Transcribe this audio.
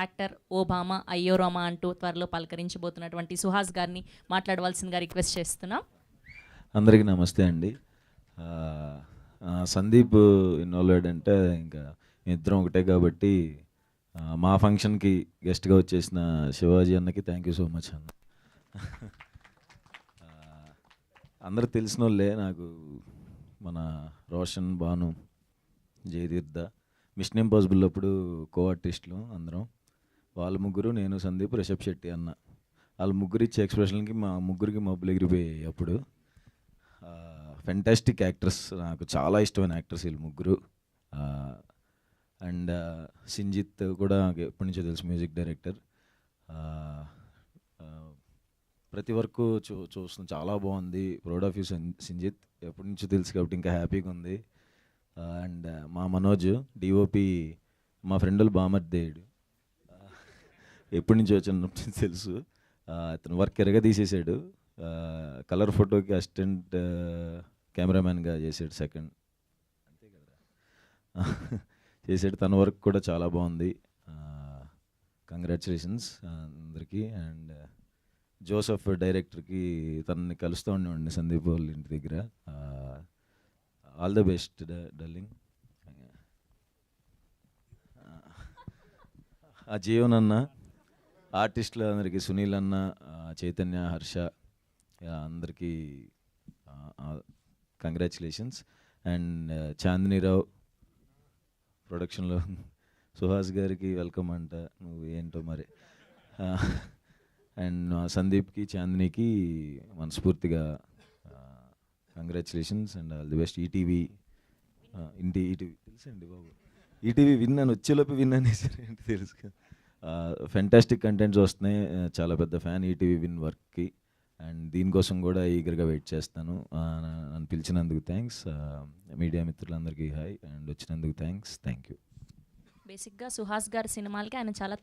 Actor Obama అయ్యో రామా అంటూ త్వరలో పలకరించబోతున్నటువంటి సుహాస్ గారిని మాట్లాడవలసిందిగా రిక్వెస్ట్ చేస్తున్నాం. అందరికీ నమస్తే అండి. ఆ, సందీప్ ఇన్వాల్వ్డ్ అంటే ఇంకా ఇద్దరం ఒకటే కాబట్టి మా ఫంక్షన్కి గెస్ట్గా వచ్చేసిన శివాజీ అన్నకి థ్యాంక్ యూ సో మచ్ అన్న. ఆ, అందరు తెలిసిన వాళ్ళే నాకు, మన రోషన్, భాను, జయతీర్థ, మిషన్ ఇంపాసిబుల్ అప్పుడు కో ఆర్టిస్టులు అందరం. వాళ్ళ ముగ్గురు, నేను, సందీప్, రిషబ్ శెట్టి అన్న. వాళ్ళ ముగ్గురు ఇచ్చే ఎక్స్ప్రెషన్కి మా ముగ్గురికి మబ్బులు ఎగిరిపోయాయి అప్పుడు. ఫెంటాస్టిక్ యాక్టర్స్, నాకు చాలా ఇష్టమైన యాక్టర్స్ వీళ్ళు ముగ్గురు. అండ్ సింజిత్ కూడా నాకు ఎప్పటి నుంచో తెలుసు, మ్యూజిక్ డైరెక్టర్. ప్రతి వర్క్ చూస్తున్నాం, చాలా బాగుంది. ప్రౌడ్ ఆఫ్ యూ సింజిత్, ఎప్పటి నుంచో తెలుసు కాబట్టి ఇంకా హ్యాపీగా ఉంది. అండ్ మా మనోజ్ డిఓపి, మా ఫ్రెండ్ బామర్దేయుడు, ఎప్పటి నుంచో వచ్చినప్పుడు తెలుసు. అతను వర్క్ ఎరగా తీసేసాడు. కలర్ ఫోటోకి అసిస్టెంట్ కెమెరామ్యాన్గా చేసాడు, సెకండ్ అంతే కదా చేసాడు. తన వర్క్ కూడా చాలా బాగుంది. కంగ్రాచులేషన్స్ అందరికీ. అండ్ జోసఫ్ డైరెక్టర్కి, తనని కలుస్తూ ఉండేవాడిని సందీప్ వాళ్ళ ఇంటి దగ్గర. All the best darling. ఆ జీవన్ అన్న, ఆర్టిస్టులు అందరికీ, సునీల్ అన్న, చైతన్య, హర్ష, అందరికీ కంగ్రాచులేషన్స్. అండ్ చాందినీరావు ప్రొడక్షన్లో, సుహాస్ గారికి వెల్కమ్ అంట, నువ్వు ఏంటో మరి. అండ్ సందీప్కి, చాందినికి మనస్ఫూర్తిగా congratulations and all the best. ETV తెలుసండి బాబు, ఈటీవీ విన్నాను, వచ్చేలోపు విన్నాను ఏంటి తెలుసు కదా. ఫెంటాస్టిక్ కంటెంట్స్ వస్తున్నాయి, చాలా పెద్ద ఫ్యాన్ ఈటీవీ విన్ వర్క్కి. అండ్ దీనికోసం కూడా ఈగర్గా వెయిట్ చేస్తాను. నన్ను పిలిచినందుకు థ్యాంక్స్. మీడియా మిత్రులందరికీ హాయ్, అండ్ వచ్చినందుకు థ్యాంక్ యూ. బేసిక్గా సుహాస్ గారి సినిమాలకి ఆయన చాలా